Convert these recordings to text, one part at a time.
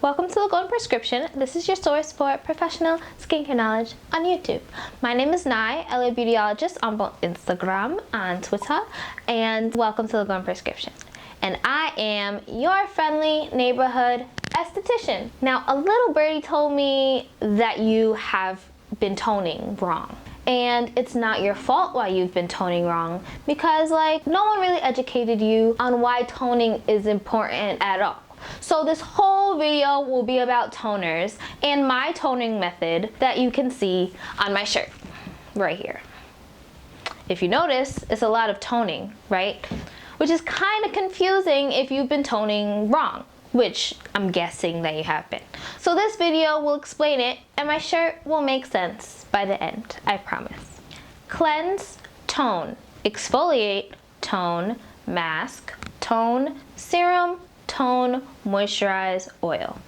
Welcome to the Golden Prescription. This is your source for professional skincare knowledge on YouTube. My name is Nai, LA Beautyologist on both Instagram and Twitter, and welcome to the Golden Prescription. And I am your friendly neighborhood esthetician. Now, a little birdie told me that you have been toning wrong. And it's not your fault why you've been toning wrong, because no one really educated you on why toning is important at all. So this whole video will be about toners and my toning method that you can see on my shirt right here. If you notice, it's a lot of toning, right? Which is kind of confusing if you've been toning wrong, which I'm guessing that you have been. So this video will explain it, and my shirt will make sense by the end, I promise. Cleanse, tone, exfoliate, tone, mask, tone, serum, tone, moisturize, oil.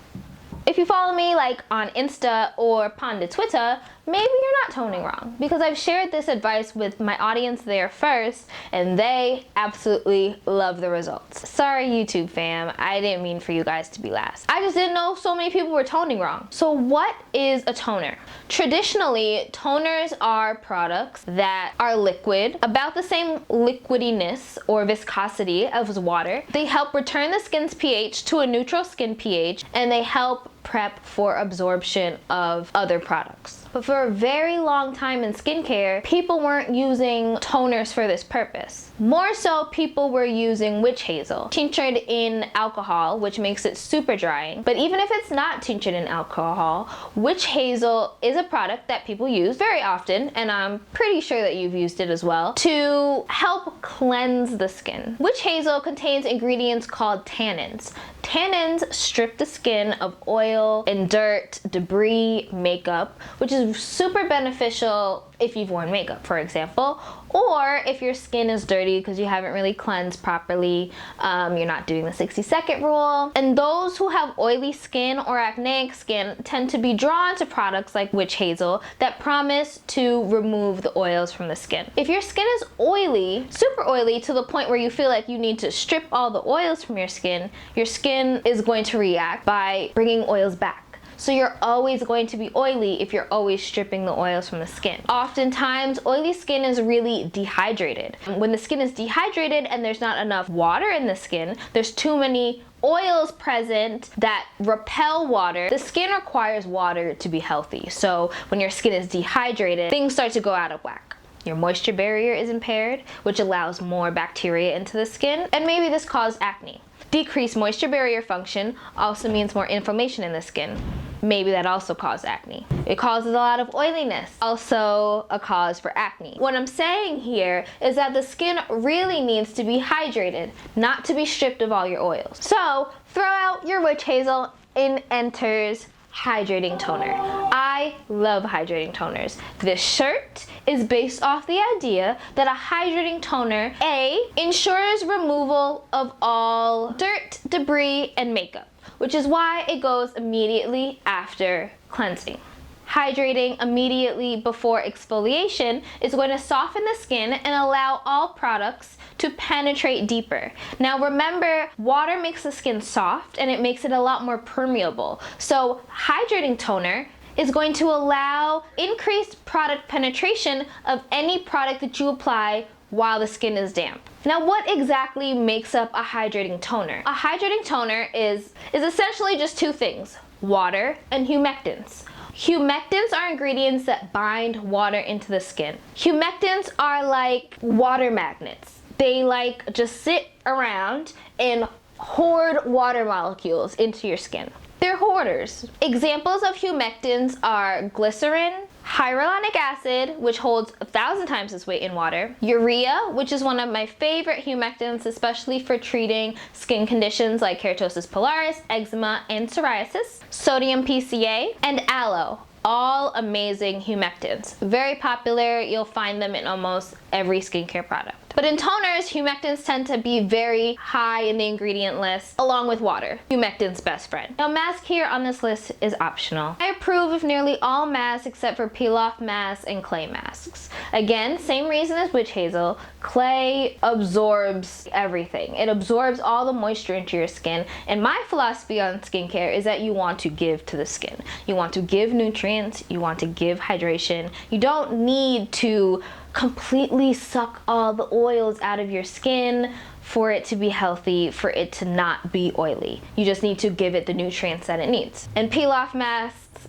If you follow me on Insta or Panda Twitter, maybe you're not toning wrong, because I've shared this advice with my audience there first and they absolutely love the results. Sorry YouTube fam, I didn't mean for you guys to be last. I just didn't know so many people were toning wrong. So what is a toner? Traditionally, toners are products that are liquid, about the same liquidiness or viscosity as water. They help return the skin's pH to a neutral skin pH, and they help prep for absorption of other products. But for a very long time in skincare, people weren't using toners for this purpose. More so, people were using witch hazel, tinctured in alcohol, which makes it super drying. But even if it's not tinctured in alcohol, witch hazel is a product that people use very often, and I'm pretty sure that you've used it as well, to help cleanse the skin. Witch hazel contains ingredients called tannins. Tannins strip the skin of oil and dirt, debris, makeup, which is super beneficial if you've worn makeup, for example, or if your skin is dirty because you haven't really cleansed properly, you're not doing the 60-second rule. And those who have oily skin or acneic skin tend to be drawn to products like witch hazel that promise to remove the oils from the skin. If your skin is oily, super oily, to the point where you feel like you need to strip all the oils from your skin is going to react by bringing oils back. So you're always going to be oily if you're always stripping the oils from the skin. Oftentimes, oily skin is really dehydrated. When the skin is dehydrated and there's not enough water in the skin, there's too many oils present that repel water. The skin requires water to be healthy. So when your skin is dehydrated, things start to go out of whack. Your moisture barrier is impaired, which allows more bacteria into the skin, and maybe this caused acne. Decreased moisture barrier function also means more inflammation in the skin. Maybe that also caused acne. It causes a lot of oiliness, also a cause for acne. What I'm saying here is that the skin really needs to be hydrated, not to be stripped of all your oils. So throw out your witch hazel, in enters hydrating toner. I love hydrating toners. This shirt is based off the idea that a hydrating toner, A, ensures removal of all dirt, debris, and makeup, which is why it goes immediately after cleansing. Hydrating immediately before exfoliation is going to soften the skin and allow all products to penetrate deeper. Now remember, water makes the skin soft and it makes it a lot more permeable. So hydrating toner is going to allow increased product penetration of any product that you apply while the skin is damp. Now, what exactly makes up a hydrating toner? A hydrating toner is essentially just two things: water and humectants. Humectants are ingredients that bind water into the skin. Humectants are like water magnets. They just sit around and hoard water molecules into your skin. They're hoarders. Examples of humectants are glycerin, hyaluronic acid, which holds 1,000 times its weight in water, urea, which is one of my favorite humectants, especially for treating skin conditions like keratosis pilaris, eczema, and psoriasis, sodium PCA, and aloe. All amazing humectants. Very popular. You'll find them in almost every skincare product. But in toners, humectants tend to be very high in the ingredient list, along with water, humectant's best friend. Now, mask here on this list is optional. I approve of nearly all masks except for peel-off masks and clay masks. Again, same reason as witch hazel. Clay absorbs everything. It absorbs all the moisture into your skin. And my philosophy on skincare is that you want to give to the skin. You want to give nutrients, you want to give hydration. You don't need to completely suck all the oils out of your skin for it to be healthy, for it to not be oily. You just need to give it the nutrients that it needs. And peel-off masks,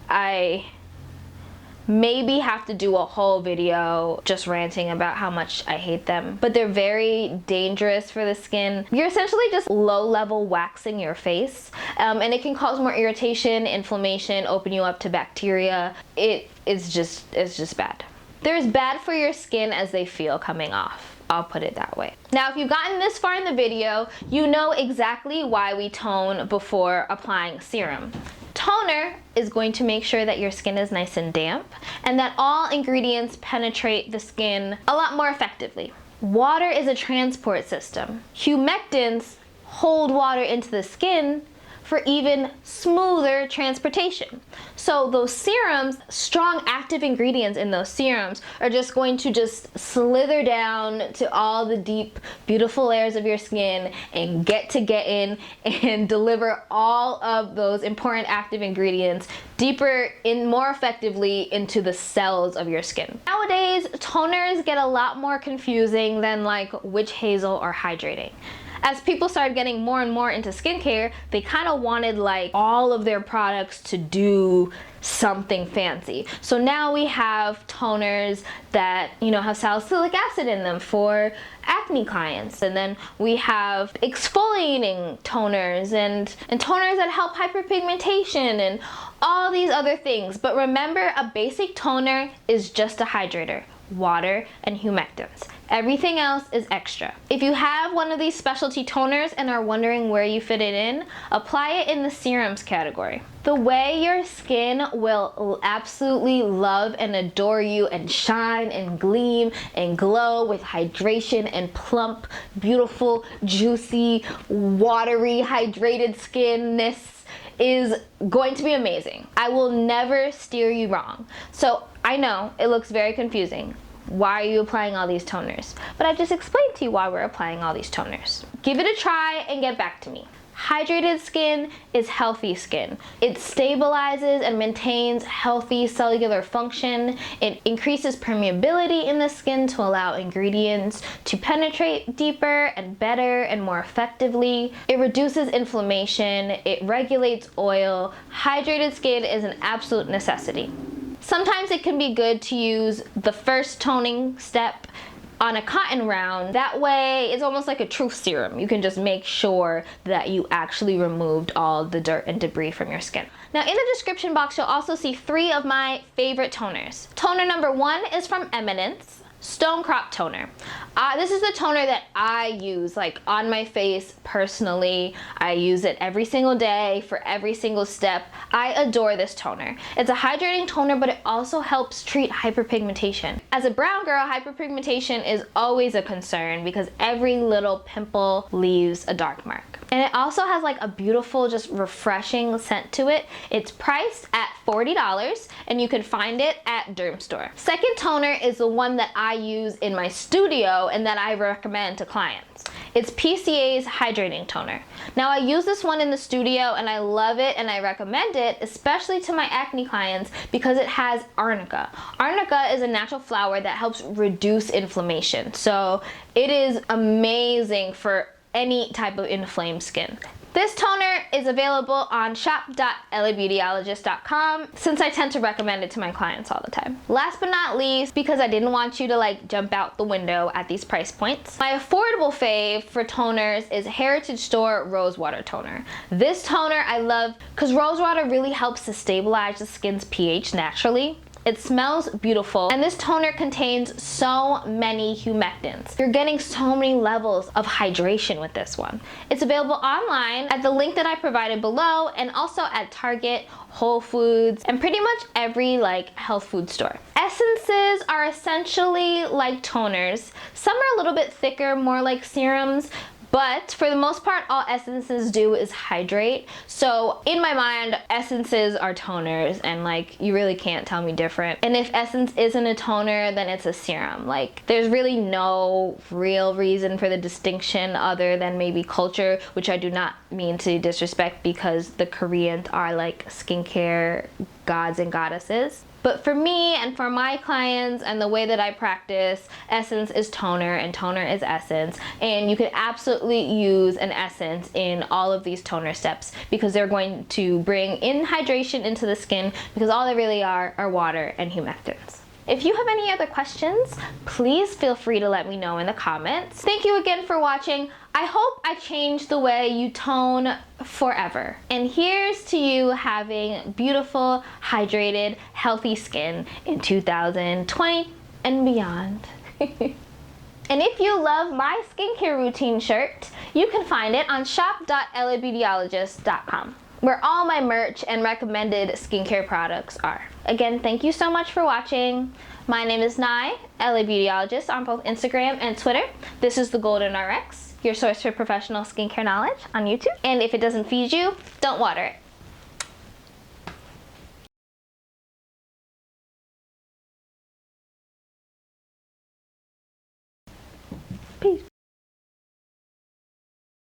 I maybe have to do a whole video just ranting about how much I hate them, but they're very dangerous for the skin. You're essentially just low-level waxing your face, and it can cause more irritation, inflammation, open you up to bacteria. It's just bad. They're as bad for your skin as they feel coming off. I'll put it that way. Now, if you've gotten this far in the video, you know exactly why we tone before applying serum. Toner is going to make sure that your skin is nice and damp and that all ingredients penetrate the skin a lot more effectively. Water is a transport system. Humectants hold water into the skin for even smoother transportation. So those serums, strong active ingredients in those serums are just going to just slither down to all the deep, beautiful layers of your skin and get in and deliver all of those important active ingredients deeper in more effectively into the cells of your skin. Nowadays, toners get a lot more confusing than like witch hazel or hydrating. As people started getting more and more into skincare, they kind of wanted like all of their products to do something fancy. So now we have toners that, you know, have salicylic acid in them for acne clients. And then we have exfoliating toners and toners that help hyperpigmentation and all these other things. But remember, a basic toner is just a hydrator. Water and humectants. Everything else is extra. If you have one of these specialty toners and are wondering where you fit it in, apply it in the serums category. The way your skin will absolutely love and adore you and shine and gleam and glow with hydration and plump, beautiful, juicy, watery, hydrated skinness is going to be amazing. I will never steer you wrong. So I know it looks very confusing. Why are you applying all these toners? But I just explained to you why we're applying all these toners. Give it a try and get back to me. Hydrated skin is healthy skin. It stabilizes and maintains healthy cellular function. It increases permeability in the skin to allow ingredients to penetrate deeper and better and more effectively. It reduces inflammation. It regulates oil. Hydrated skin is an absolute necessity. Sometimes it can be good to use the first toning step on a cotton round. That way, it's almost like a truth serum. You can just make sure that you actually removed all the dirt and debris from your skin. Now, in the description box, you'll also see 3 of my favorite toners. Toner number 1 is from Eminence. Stone Crop Toner. This is the toner that I use like on my face personally. I use it every single day for every single step. I adore this toner. It's a hydrating toner, but it also helps treat hyperpigmentation. As a brown girl, hyperpigmentation is always a concern because every little pimple leaves a dark mark. And it also has like a beautiful, just refreshing scent to it. It's priced at $40 and you can find it at Derm Store. Second toner is the one that I use in my studio and that I recommend to clients. It's PCA's Hydrating Toner. Now, I use this one in the studio and I love it and I recommend it, especially to my acne clients because it has arnica. Arnica is a natural flower that helps reduce inflammation. So it is amazing for any type of inflamed skin. This toner is available on shop.labeautyologist.com since I tend to recommend it to my clients all the time. Last but not least, because I didn't want you to like jump out the window at these price points, my affordable fave for toners is Heritage Store RoseWater Toner. This toner I love because RoseWater really helps to stabilize the skin's pH naturally. It smells beautiful, and this toner contains so many humectants. You're getting so many levels of hydration with this one. It's available online at the link that I provided below, and also at Target, Whole Foods, and pretty much every health food store. Essences are essentially like toners. Some are a little bit thicker, more like serums, but for the most part, all essences do is hydrate. So in my mind, essences are toners, and you really can't tell me different. And if essence isn't a toner, then it's a serum. There's really no real reason for the distinction other than maybe culture, which I do not mean to disrespect because the Koreans are skincare gods and goddesses. But for me and for my clients and the way that I practice, essence is toner and toner is essence. And you can absolutely use an essence in all of these toner steps because they're going to bring in hydration into the skin, because all they really are water and humectants. If you have any other questions, please feel free to let me know in the comments. Thank you again for watching. I hope I changed the way you tone forever. And here's to you having beautiful, hydrated, healthy skin in 2020 and beyond. And if you love my skincare routine shirt, you can find it on shop.labeautyologist.com, where all my merch and recommended skincare products are. Again, thank you so much for watching. My name is Nai, LA Beautyologist on both Instagram and Twitter. This is The Golden RX, your source for professional skincare knowledge on YouTube. And if it doesn't feed you, don't water it. Peace.